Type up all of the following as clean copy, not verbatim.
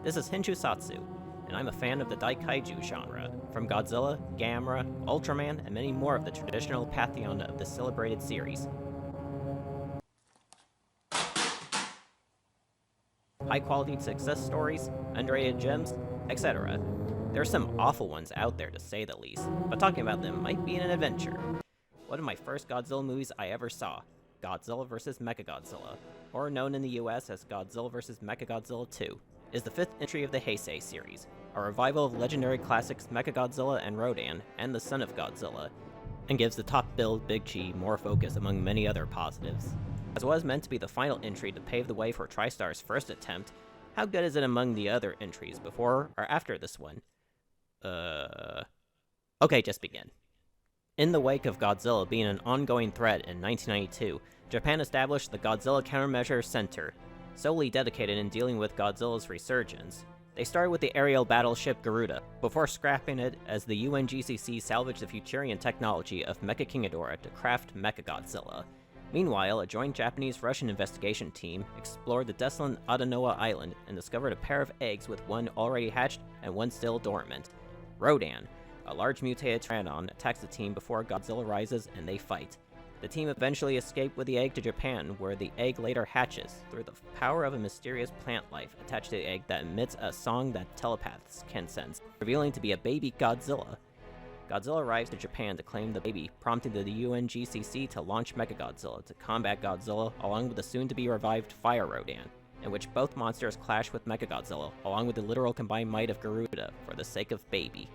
This is HintchuSatsu, and I'm a fan of the Daikaiju genre, from Godzilla, Gamera, Ultraman, and many more of the traditional pantheon of the celebrated series. High-quality success stories, underrated gems, etc. There are some awful ones out there, to say the least, but talking about them might be an adventure. One of my first Godzilla movies I ever saw, Godzilla vs. MechaGodzilla, or known in the US as Godzilla vs. MechaGodzilla 2, is the fifth entry of the Heisei series, a revival of legendary classics MechaGodzilla and Rodan, and the Son of Godzilla, and gives the top-billed Big Chi more focus among many other positives. As was meant to be the final entry to pave the way for TriStar's first attempt, how good is it among the other entries before or after this one? Okay, just begin. In the wake of Godzilla being an ongoing threat in 1992, Japan established the Godzilla Countermeasure Center, solely dedicated in dealing with Godzilla's resurgence. They started with the aerial battleship Garuda, before scrapping it as the UNGCC salvaged the Futurian technology of Mecha King Ghidorah to craft MechaGodzilla. Meanwhile, a joint Japanese-Russian investigation team explored the desolate Adanoa Island and discovered a pair of eggs with one already hatched and one still dormant. Rodan, a large mutated Pteranodon, attacks the team before Godzilla rises and they fight. The team eventually escape with the egg to Japan, where the egg later hatches through the power of a mysterious plant life attached to the egg that emits a song that telepaths can sense, revealing to be a baby Godzilla. Godzilla arrives to Japan to claim the baby, prompting the UNGCC to launch MechaGodzilla to combat Godzilla along with the soon-to-be revived Fire Rodan, in which both monsters clash with MechaGodzilla along with the literal combined might of Garuda for the sake of baby.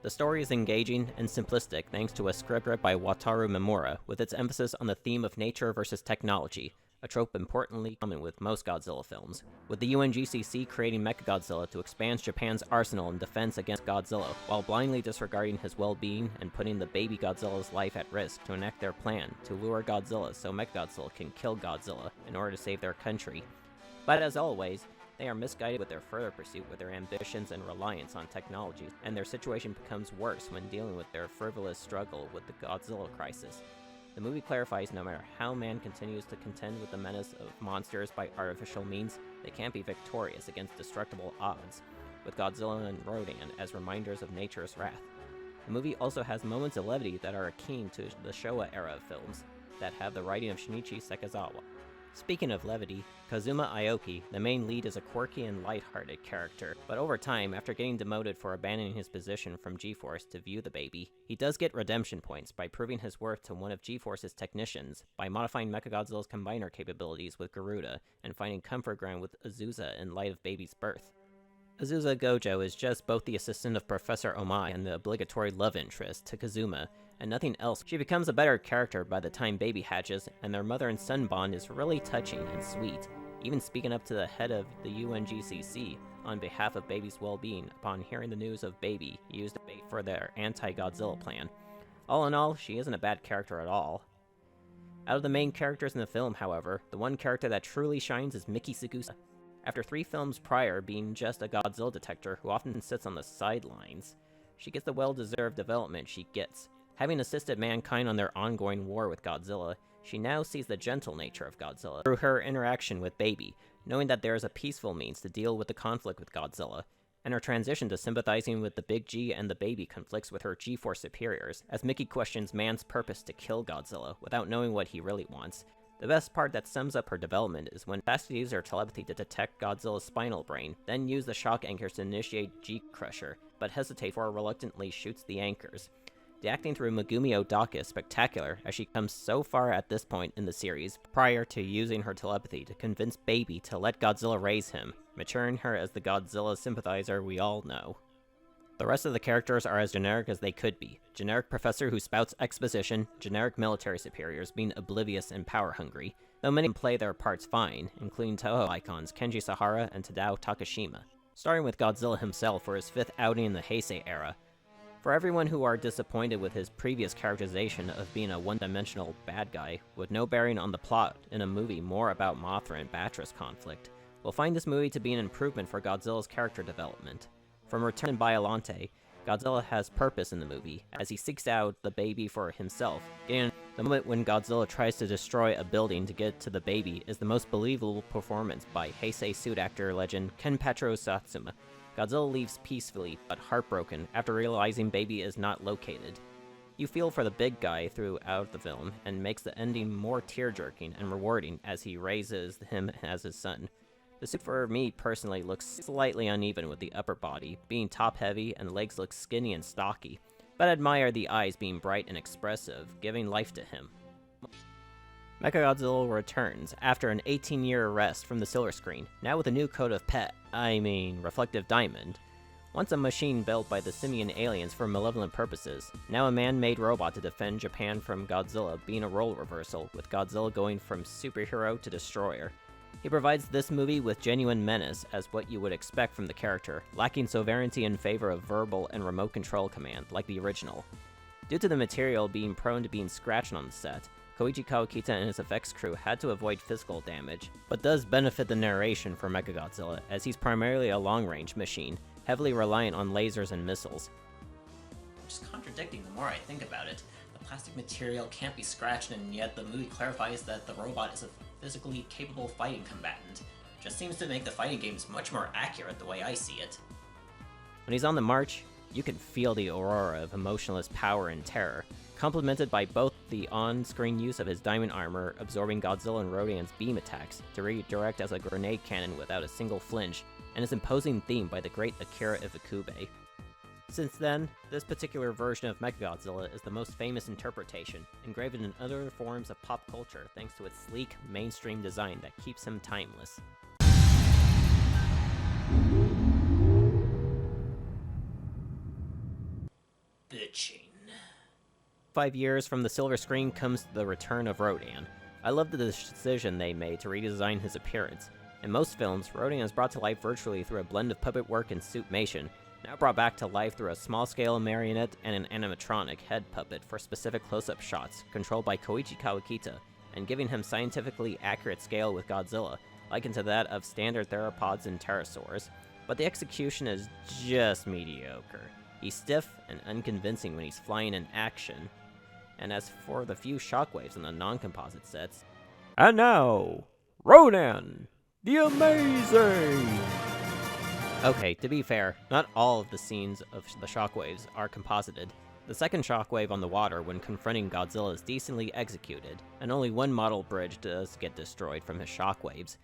The story is engaging and simplistic thanks to a script by Wataru Mimura, with its emphasis on the theme of nature versus technology, a trope importantly common with most Godzilla films, with the UNGCC creating MechaGodzilla to expand Japan's arsenal in defense against Godzilla, while blindly disregarding his well-being and putting the baby Godzilla's life at risk to enact their plan to lure Godzilla so MechaGodzilla can kill Godzilla in order to save their country. But as always, they are misguided with their further pursuit with their ambitions and reliance on technology, and their situation becomes worse when dealing with their frivolous struggle with the Godzilla crisis. The movie clarifies no matter how man continues to contend with the menace of monsters by artificial means, they can't be victorious against destructible odds, with Godzilla and Rodan as reminders of nature's wrath. The movie also has moments of levity that are akin to the Showa era of films that have the writing of Shinichi Sekizawa. Speaking of levity, Kazuma Aoki, the main lead, is a quirky and light-hearted character, but over time, after getting demoted for abandoning his position from G-Force to view the baby, he does get redemption points by proving his worth to one of G-Force's technicians, by modifying MechaGodzilla's combiner capabilities with Garuda, and finding comfort ground with Azusa in light of baby's birth. Azusa Gojo is just both the assistant of Professor Omai and the obligatory love interest to Kazuma, and nothing else. She becomes a better character by the time baby hatches, and their mother and son bond is really touching and sweet, even speaking up to the head of the UNGCC on behalf of baby's well-being upon hearing the news of baby used as bait for their anti-Godzilla plan. All in all, she isn't a bad character at all. Out of the main characters in the film, however, the one character that truly shines is Miki Sakusa. After 3 films prior being just a Godzilla detector who often sits on the sidelines, she gets the well-deserved development she gets. Having assisted mankind on their ongoing war with Godzilla, she now sees the gentle nature of Godzilla through her interaction with Baby, knowing that there is a peaceful means to deal with the conflict with Godzilla, and her transition to sympathizing with the Big G and the Baby conflicts with her G-Force superiors, as Mickey questions man's purpose to kill Godzilla without knowing what he really wants. The best part that sums up her development is when Fast uses her telepathy to detect Godzilla's spinal brain, then use the shock anchors to initiate G-Crusher, but hesitates before reluctantly shoots the anchors. The acting through Megumi Odaka is spectacular, as she comes so far at this point in the series, prior to using her telepathy to convince Baby to let Godzilla raise him, maturing her as the Godzilla sympathizer we all know. The rest of the characters are as generic as they could be. Generic professor who spouts exposition, generic military superiors being oblivious and power-hungry, though many play their parts fine, including Toho icons Kenji Sahara and Tadao Takashima, starting with Godzilla himself for his 5th outing in the Heisei era. For everyone who are disappointed with his previous characterization of being a one-dimensional bad guy with no bearing on the plot in a movie more about Mothra and Batra's conflict, will find this movie to be an improvement for Godzilla's character development. From Return in Biollante, Godzilla has purpose in the movie, as he seeks out the baby for himself, getting The moment when Godzilla tries to destroy a building to get to the baby is the most believable performance by Heisei suit actor legend Kenpachiro Satsuma. Godzilla leaves peacefully, but heartbroken, after realizing baby is not located. You feel for the big guy throughout the film, and makes the ending more tear-jerking and rewarding as he raises him as his son. The suit for me personally looks slightly uneven with the upper body, being top-heavy and legs look skinny and stocky, but I admire the eyes being bright and expressive, giving life to him. MechaGodzilla returns after an 18-year rest from the silver screen, now with a new coat of reflective diamond. Once a machine built by the simian aliens for malevolent purposes, now a man-made robot to defend Japan from Godzilla, being a role reversal, with Godzilla going from superhero to destroyer. He provides this movie with genuine menace as what you would expect from the character, lacking sovereignty in favor of verbal and remote control command, like the original. Due to the material being prone to being scratched on the set, Kawakita and his effects crew had to avoid physical damage, but does benefit the narration for MechaGodzilla, as he's primarily a long-range machine, heavily reliant on lasers and missiles. Just contradicting the more I think about it. The plastic material can't be scratched, and yet the movie clarifies that the robot is a physically capable fighting combatant. Just seems to make the fighting games much more accurate the way I see it. When he's on the march, you can feel the aurora of emotionless power and terror, complemented by both the on-screen use of his diamond armor absorbing Godzilla and Rodan's beam attacks to redirect as a grenade cannon without a single flinch, and his imposing theme by the great Akira Ifukube. Since then, this particular version of MechaGodzilla is the most famous interpretation, engraved in other forms of pop culture thanks to its sleek, mainstream design that keeps him timeless. Bitching. 5 years from the silver screen comes the return of Rodan. I love the decision they made to redesign his appearance. In most films, Rodan is brought to life virtually through a blend of puppet work and suitmation, now brought back to life through a small-scale marionette and an animatronic head puppet for specific close-up shots, controlled by Koichi Kawakita, and giving him scientifically accurate scale with Godzilla, likened to that of standard theropods and pterosaurs. But the execution is just mediocre. He's stiff and unconvincing when he's flying in action. And as for the few shockwaves in the non-composite sets... And now, Rodan, the Amazing! Okay, to be fair, not all of the scenes of the shockwaves are composited. The second shockwave on the water when confronting Godzilla is decently executed, and only one model bridge does get destroyed from his shockwaves.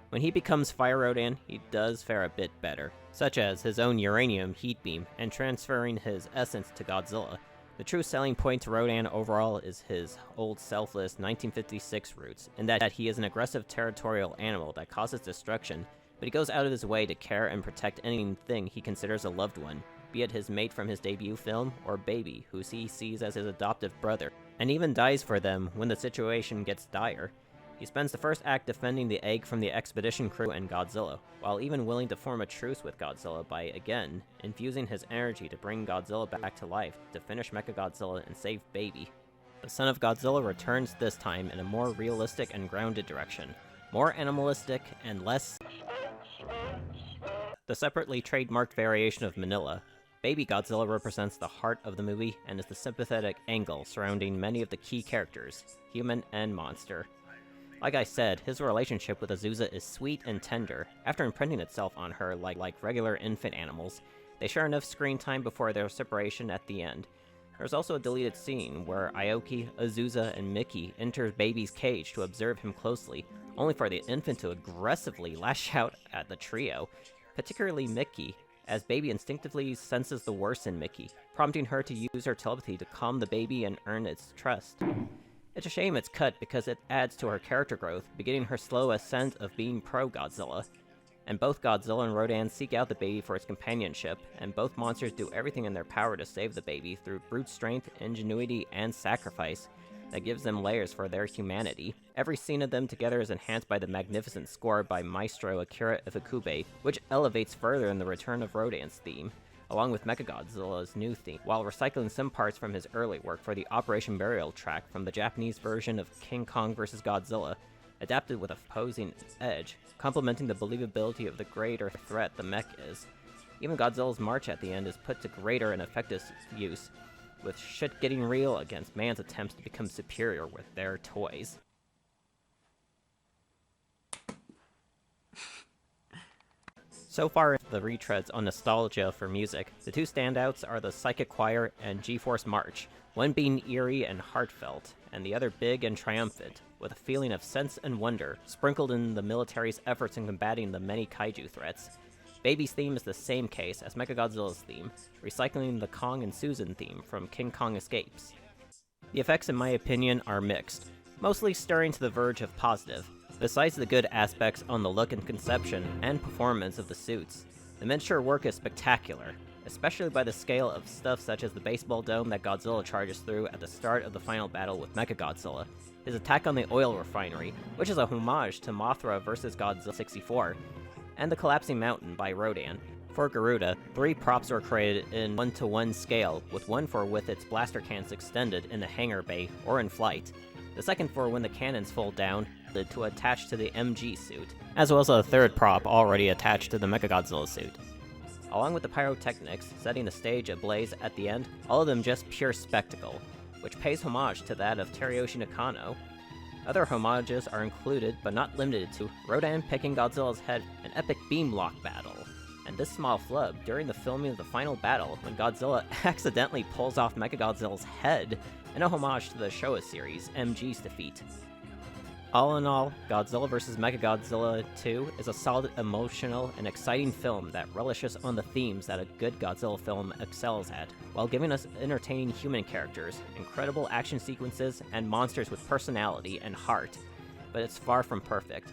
When he becomes Fire Rodan, he does fare a bit better, such as his own uranium heat beam and transferring his essence to Godzilla. The true selling point to Rodan overall is his old selfless 1956 roots, in that he is an aggressive territorial animal that causes destruction, but he goes out of his way to care and protect anything he considers a loved one, be it his mate from his debut film, or baby, who he sees as his adoptive brother, and even dies for them when the situation gets dire. He spends the first act defending the egg from the expedition crew and Godzilla, while even willing to form a truce with Godzilla by, again, infusing his energy to bring Godzilla back to life to finish MechaGodzilla and save Baby. The son of Godzilla returns this time in a more realistic and grounded direction, more animalistic and less the separately trademarked variation of Manila. Baby Godzilla represents the heart of the movie and is the sympathetic angle surrounding many of the key characters, human and monster. Like I said, his relationship with Azusa is sweet and tender, after imprinting itself on her like regular infant animals. They share enough screen time before their separation at the end. There's also a deleted scene where Aoki, Azusa, and Mickey enter Baby's cage to observe him closely, only for the infant to aggressively lash out at the trio, particularly Mickey, as Baby instinctively senses the worst in Mickey, prompting her to use her telepathy to calm the baby and earn its trust. It's a shame it's cut because it adds to her character growth, beginning her slow ascent of being pro-Godzilla. And both Godzilla and Rodan seek out the baby for its companionship, and both monsters do everything in their power to save the baby through brute strength, ingenuity, and sacrifice that gives them layers for their humanity. Every scene of them together is enhanced by the magnificent score by Maestro Akira Ifukube, which elevates further in the return of Rodan's theme, along with MechaGodzilla's new theme, while recycling some parts from his early work for the Operation Burial track from the Japanese version of King Kong vs. Godzilla, adapted with a opposing edge, complementing the believability of the greater threat the mech is. Even Godzilla's march at the end is put to greater and effective use, with shit getting real against man's attempts to become superior with their toys. So far, the retreads on nostalgia for music, the two standouts are the Psychic Choir and G-Force March, one being eerie and heartfelt, and the other big and triumphant, with a feeling of sense and wonder, sprinkled in the military's efforts in combating the many kaiju threats. Baby's theme is the same case as MechaGodzilla's theme, recycling the Kong and Susan theme from King Kong Escapes. The effects, in my opinion, are mixed, mostly stirring to the verge of positive. Besides the good aspects on the look and conception and performance of the suits, the miniature work is spectacular, especially by the scale of stuff such as the baseball dome that Godzilla charges through at the start of the final battle with MechaGodzilla, his attack on the oil refinery, which is a homage to Mothra vs. Godzilla 64, and the collapsing mountain by Rodan. For Garuda, 3 props were created in 1-to-1 scale, with one for with its blaster cannons extended in the hangar bay or in flight, the second for when the cannons fold down to attach to the MG suit, as well as a third prop already attached to the MechaGodzilla suit. Along with the pyrotechnics, setting the stage ablaze at the end, all of them just pure spectacle, which pays homage to that of Teruyoshi Nakano. Other homages are included, but not limited to, Rodan picking Godzilla's head, an epic beam lock battle, and this small flub during the filming of the final battle when Godzilla accidentally pulls off MechaGodzilla's head, and a homage to the Showa series, MG's defeat. All in all, Godzilla vs. MechaGodzilla 2 is a solid, emotional, and exciting film that relishes on the themes that a good Godzilla film excels at, while giving us entertaining human characters, incredible action sequences, and monsters with personality and heart, but it's far from perfect.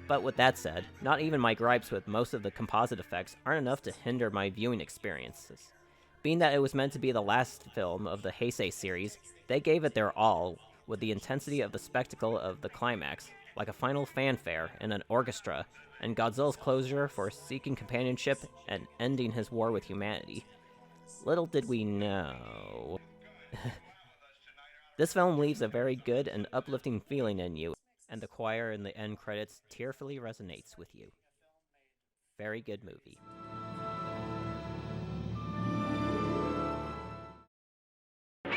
But with that said, not even my gripes with most of the composite effects aren't enough to hinder my viewing experiences. Being that it was meant to be the last film of the Heisei series, they gave it their all, with the intensity of the spectacle of the climax, like a final fanfare in an orchestra, and Godzilla's closure for seeking companionship and ending his war with humanity. Little did we know. This film leaves a very good and uplifting feeling in you, and the choir in the end credits tearfully resonates with you. Very good movie.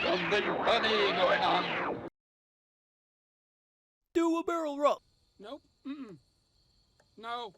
Something funny going on. Do a barrel roll! Nope. Mm-mm. No.